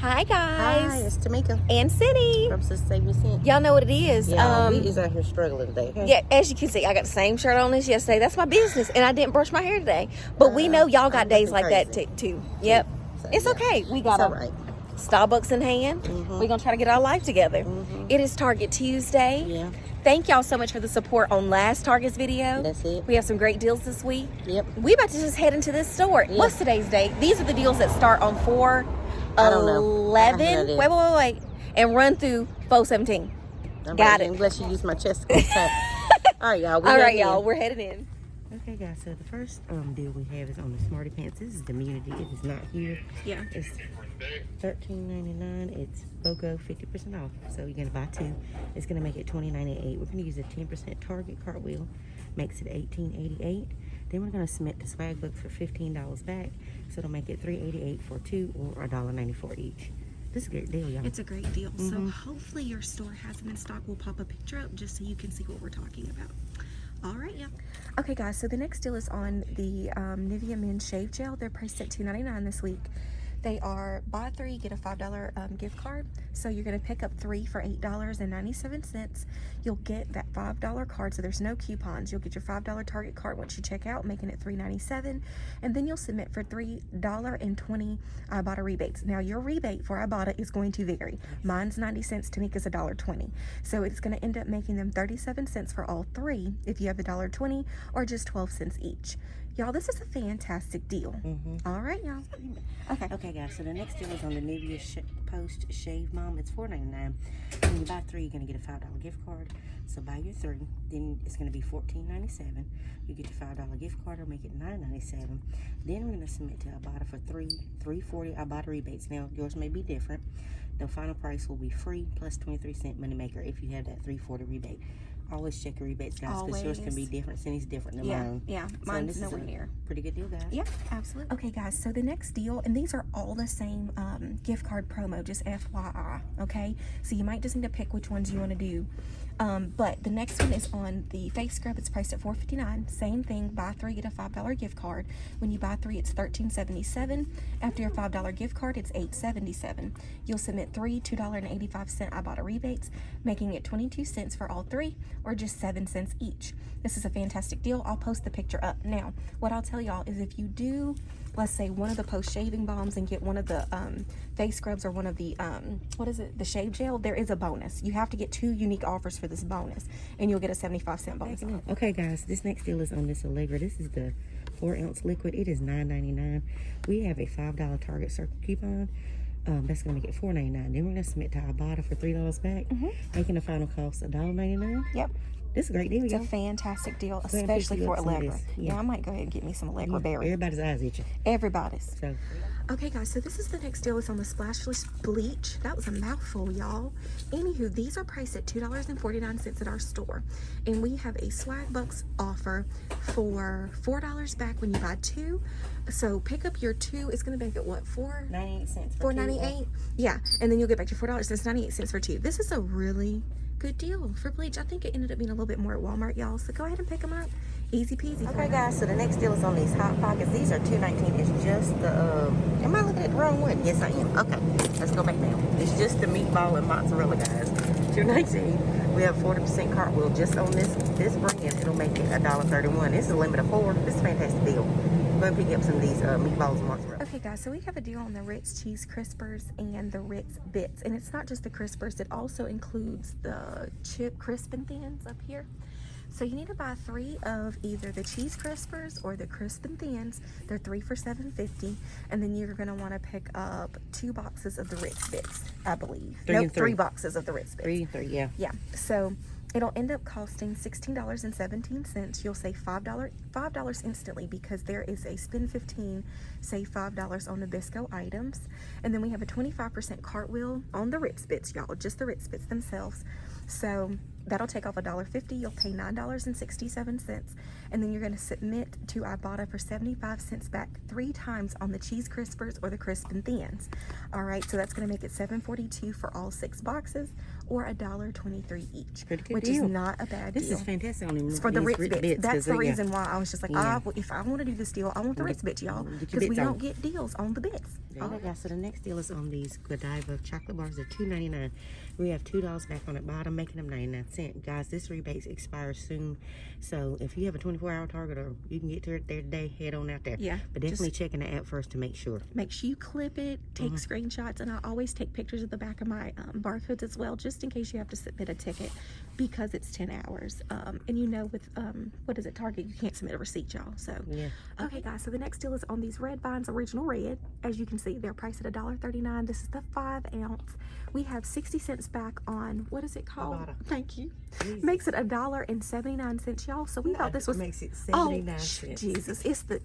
Hi guys. Hi, it's Tamika and City. from Sister Save Me Cent. Y'all know what it is. Yeah, we is out here struggling today. Okay? Yeah, as you can see, I got the same shirt on as yesterday. That's my business, and I didn't brush my hair today. But we know y'all got days like that too. Yep, So, it's okay. We got all right. Starbucks in hand. We're gonna try to get our life together. It is Target Tuesday. Yeah. Thank y'all so much for the support on last Target's video. That's it. We have some great deals this week. Yep. We about to just head into this store. Yeah. What's today's date? These are the deals that start on 4/11. Wait. And run through 4/17. Got it. I'm glad you used my chest. All right, y'all. We're heading in. Okay, guys. So the first deal we have is on the Smarty Pants. This is the Immunity. It is not here. Yeah. It's $13.99. It's BOGO 50% off. So you're gonna buy two. It's gonna make it $20.98. We're gonna use a 10% Target cartwheel. Makes it $18.88. Then we're gonna submit the swag book for $15 back. So it'll make it $3.88 for two or $1.94 each. This is a great deal, y'all. It's a great deal. So hopefully your store has them in stock. We'll pop a picture up just so you can see what we're talking about. All right, yeah. Okay, guys. So the next deal is on the Nivea Men Shave Gel. They're priced at $2.99 this week. They are buy three, get a $5 gift card. So you're going to pick up three for $8.97. You'll get that $5 card. So there's no coupons. You'll get your $5 Target card once you check out, making it $3.97. And then you'll submit for $3.20 Ibotta rebates. Now your rebate for Ibotta is going to vary. Mine's 90 cents. Tamika's $1.20. So it's going to end up making them 37 cents for all three if you have the $1.20 or just 12 cents each. Y'all, this is a fantastic deal. All right, y'all. Okay, guys. So the next deal is on the Nivea Post Shave Mom. It's $4.99. When you buy three, you're gonna get a $5 gift card. So buy your three, then it's gonna be $14.97. You get your $5 gift card, or make it $9.97. Then we're gonna submit to Ibotta for $3.40 Ibotta rebates. Now yours may be different. The final price will be free plus 23-cent moneymaker if you have that $3.40 rebate. Always check your rebates, guys, because yours can be different. Cindy's different than mine. Yeah, so mine's nowhere near. Pretty good deal, guys. Yeah, absolutely. Okay, guys, so the next deal, and these are all the same gift card promo, just FYI, okay? So you might just need to pick which ones you want to do. But the next one is on the face scrub. It's priced at $4.59. Same thing, buy three, get a $5 gift card. When you buy three, it's $13.77. After your $5 gift card, it's $8.77. You'll submit three $2.85 Ibotta rebates, making it 22 cents for all three, or just 7 cents each. This is a fantastic deal. I'll post the picture up. Now, what I'll tell y'all is if you do, let's say, one of the post shaving balms and get one of the face scrubs or one of the the shave gel, there is a bonus. You have to get two unique offers for this bonus, and you'll get a 75-cent bonus. Okay, guys, this next deal is on this Allegra. This is the 4-ounce liquid. It is $9.99. We have a $5 Target Circle coupon. That's gonna make it $4.99. Then we're gonna submit to Ibotta for $3 back, making the final cost $1.99. Yep. This is a great deal, It's y'all. a fantastic deal, especially for Allegra. Yeah, I might go ahead and get me some Allegra berry. Everybody's eyes itching. Everybody's. So. Okay, guys, so this is the next deal. It's on the Splashless Bleach. That was a mouthful, y'all. Anywho, these are priced at $2.49 at our store. And we have a swag bucks offer for $4 back when you buy two. So pick up your two. It's going to make it, what, $0.98 for $4.98? Yeah, and then you'll get back your $4. That's 98 cents for two. This is a really good deal for bleach. I think it ended up being a little bit more at Walmart, y'all. So go ahead and pick them up. Easy peasy. Okay, guys, so the next deal is on these Hot Pockets. These are $2.19. It's just the, am I looking at the wrong one? Yes, I am. Okay, let's go back down. It's just the meatball and mozzarella, guys. $2.19. We have 40% cartwheel just on this brand. It'll make it $1.31. This is a limit of 4. This is a fantastic deal. Go ahead and pick up some of these meatballs and mozzarella. Okay, guys, so we have a deal on the Ritz Cheese Crispers and the Ritz Bits. And it's not just the Crispers. It also includes the Chip Crisp and Thins up here. So you need to buy three of either the Cheese Crispers or the Crisp and Thins. They're 3 for $7.50. And then you're going to want to pick up 2 boxes of the Ritz Bits, I believe. Nope, 3 boxes of the Ritz Bits. 3 and 3, yeah. Yeah, so it'll end up costing $16.17. You'll save $5 instantly because there is a spend 15, save $5 on Nabisco items. And then we have a 25% cartwheel on the Ritz Bits, y'all, just the Ritz Bits themselves. So that'll take off $1.50. You'll pay $9.67, and then you're going to submit to Ibotta for 75 cents back 3 times on the cheese crispers or the crisp and thins. All right, so that's going to make it $7.42 for all 6 boxes, or $1.23 each, Pretty good which deal. is not a bad deal. This is fantastic on them. It's for the Ritz bits. That's the yeah. reason why I was just like, Yeah. if I want to do this deal, I want the Ritz bits, y'all, Get your because we bits on. don't get deals on the bits. All right, guys, so the next deal is on these Godiva chocolate bars. They're $2.99. We have $2 back on the bottom, making them 99 cents. Guys, this rebate expires soon. So if you have a 24-hour Target or you can get to it there today, head on out there. Yeah. But definitely checking the app first to make sure. Make sure you clip it, take screenshots, and I always take pictures of the back of my barcodes as well, just in case you have to submit a ticket, because it's 10 hours. And you know, with, what is it, Target, you can't submit a receipt, y'all. So, Yeah. Okay, guys, so the next deal is on these Red Vines Original Red. As you can see, they're priced at $1.39. This is the 5-ounce. We have 60 cents back on, what is it called? Ibotta. Thank you. Jesus. Makes it $1.79, y'all. So we thought this was... Makes it 79 cents. Jesus, it's the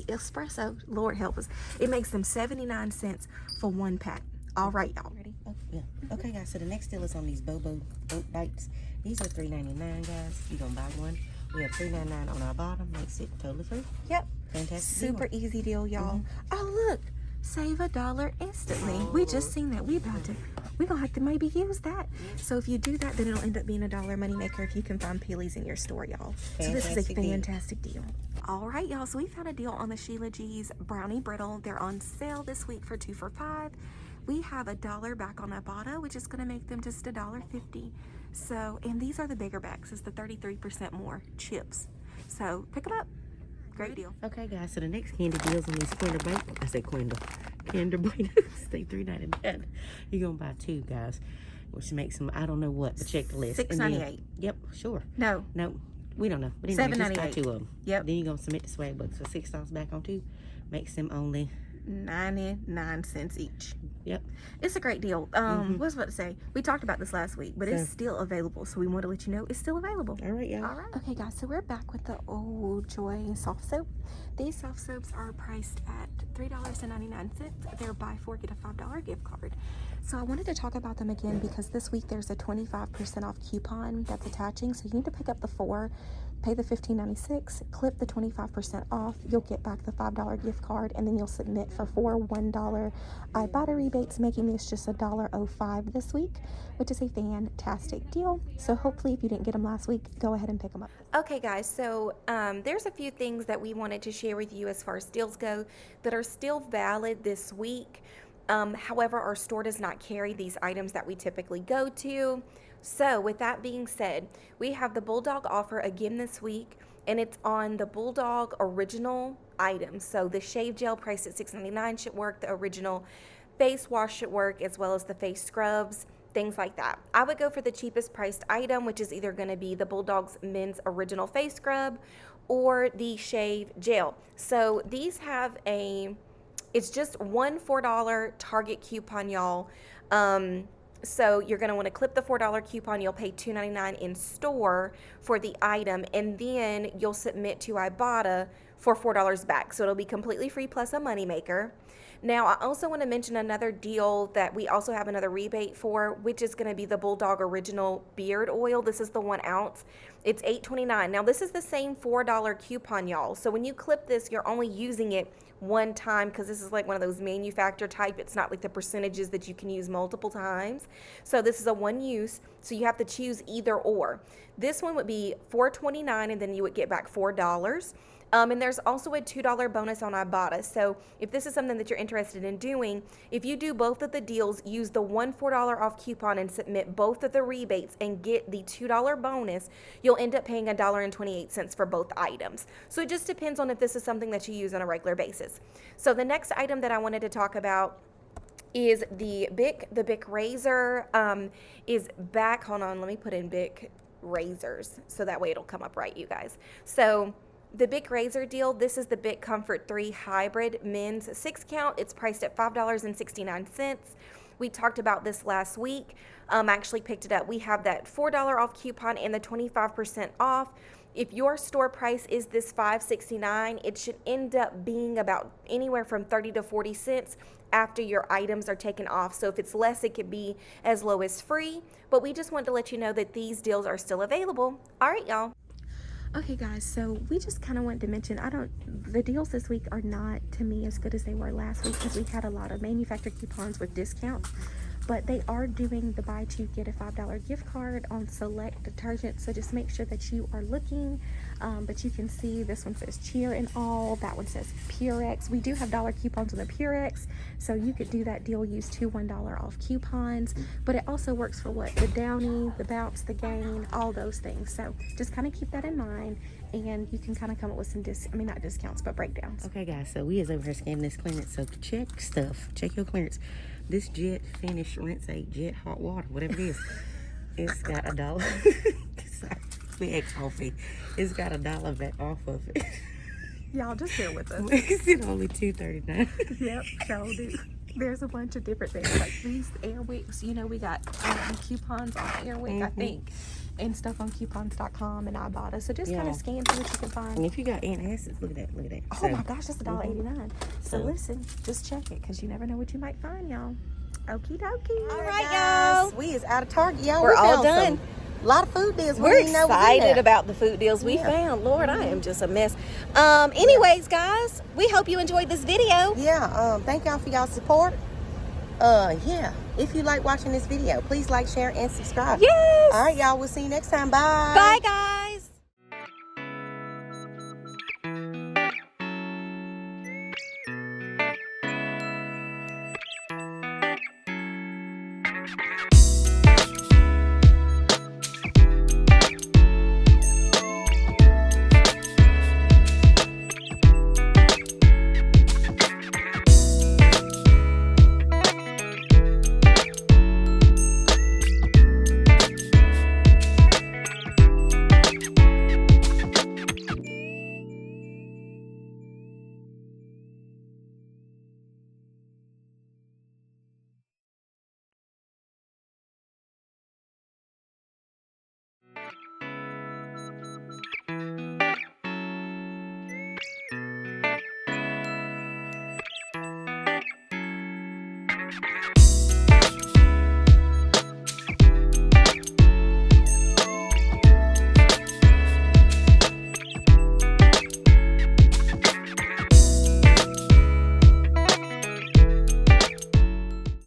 espresso. Lord help us. It makes them 79 cents for 1 pack. All right, y'all. Ready? Oh, yeah. Okay, guys, so the next deal is on these Bobo Oat Bites. These are $3.99, guys. You're going to buy one. We have $3.99 on our bottom. Makes it totally free. Yep. Fantastic Super deal. easy deal, y'all. Oh, look. Save $1 instantly. We just seen that. We're gonna have to maybe use that. So if you do that, then it'll end up being $1 moneymaker if you can find peelies in your store, y'all. So this is a fantastic deal. All right, y'all. So we found a deal on the Sheila G's Brownie Brittle. They're on sale this week for 2 for $5. We have $1 back on Ibotta, which is gonna make them just $1.50. So, and these are the bigger bags. It's the 33% more chips. So pick them up. Great deal. Okay, guys, so the next candy deals on these Kinder Bueno. I said Kinder Bueno. Stay $3.99. You're going to buy 2, guys, which makes them, I don't know what, but check the list. $6.98. Yep, sure. No. We don't know. But anyway, just buy $7.98. 2 of them. Yep. Then you're going to submit the swag bucks for $6 back on 2. Makes them only 99 cents each. Yep. It's a great deal. What was I about to say? We talked about this last week, but it's still available. So we want to let you know it's still available. All right, y'all. All right. Okay, guys. So we're back with the Old Joy soft soap. These soft soaps are priced at $3.99. They're buy 4 get a $5 gift card. So I wanted to talk about them again because this week there's a 25% off coupon that's attaching. So you need to pick up the 4. Pay the $15.96, clip the 25% off, you'll get back the $5 gift card, and then you'll submit for 4 $1 Ibotta rebates, making this just $1.05 this week, which is a fantastic deal. So hopefully if you didn't get them last week, go ahead and pick them up. Okay, guys, so there's a few things that we wanted to share with you as far as deals go that are still valid this week. However, our store does not carry these items that we typically go to. So with that being said, we have the Bulldog offer again this week, and it's on the Bulldog original items. So the shave gel priced at $6.99 should work. The original face wash should work, as well as the face scrubs, things like that. I would go for the cheapest priced item, which is either going to be the Bulldog's men's original face scrub or the shave gel. So these have it's just one $4 Target coupon, y'all. So you're going to want to clip the $4 coupon. You'll pay $2.99 in store for the item, and then you'll submit to Ibotta for $4 back. So it'll be completely free plus a moneymaker. Now, I also want to mention another deal that we also have another rebate for, which is going to be the Bulldog Original Beard Oil. This is the 1 ounce. It's $8.29. Now, this is the same $4 coupon, y'all. So when you clip this, you're only using it one time because this is like one of those manufacturer type. It's not like the percentages that you can use multiple times. So this is a one use. So you have to choose either or. This one would be $4.29, and then you would get back $4. And there's also a $2 bonus on Ibotta. So if this is something that you're interested in doing, if you do both of the deals, use the $4 off coupon and submit both of the rebates and get the $2 bonus, you'll end up paying $1.28 for both items. So it just depends on if this is something that you use on a regular basis. So the next item that I wanted to talk about is the Bic razor is back. Hold on, let me put in Bic razors so that way it'll come up right, you guys. So the Bic razor deal, this is the Bic Comfort 3 Hybrid Men's 6 count. It's priced at $5.69. We talked about this last week. I actually picked it up. We have that $4 off coupon and the 25% off. if your store price is this $5.69, it should end up being about anywhere from 30 to 40 cents after your items are taken off. So if it's less, it could be as low as free. But we just wanted to let you know that these deals are still available. All right, y'all. Okay, guys, so we just kind of wanted to mention, the deals this week are not, to me, as good as they were last week because we had a lot of manufacturer coupons with discounts. But they are doing the buy two get a $5 gift card on select detergent, so just make sure that you are looking. But you can see this one says Cheer and All, that one says Purex. We do have dollar coupons on the Purex, so you could do that deal, use two $1 off coupons. But it also works for what? The Downy, the Bounce, the Gain, all those things. So just kind of keep that in mind, and you can kind of come up with some not discounts, but breakdowns. Okay, guys, so we is over here scanning this clearance, so check your clearance. This Jet Finish Rinse Aid Jet Hot Water, whatever it is, it's got $1. It's got $1 back off of it. Y'all just bear with us. It's only $2.39. Yep, so do. There's a bunch of different things like these air wicks. You know, we got coupons on Airwick, I think, and stuff on coupons.com and Ibotta. So just kind of scan through what you can find. And if you got antacids, look at that. Oh my gosh, that's $1.89. So listen, just check it because you never know what you might find, y'all. Okie dokie. All right, y'all. We is out of Target, y'all. We're all done. A lot of food deals. We're excited about the food deals we found. Lord, I am just a mess. Anyways, guys, we hope you enjoyed this video. Yeah, thank y'all for y'all support. If you like watching this video, please like, share, and subscribe. Yes. All right, y'all. We'll see you next time. Bye. Bye, guys.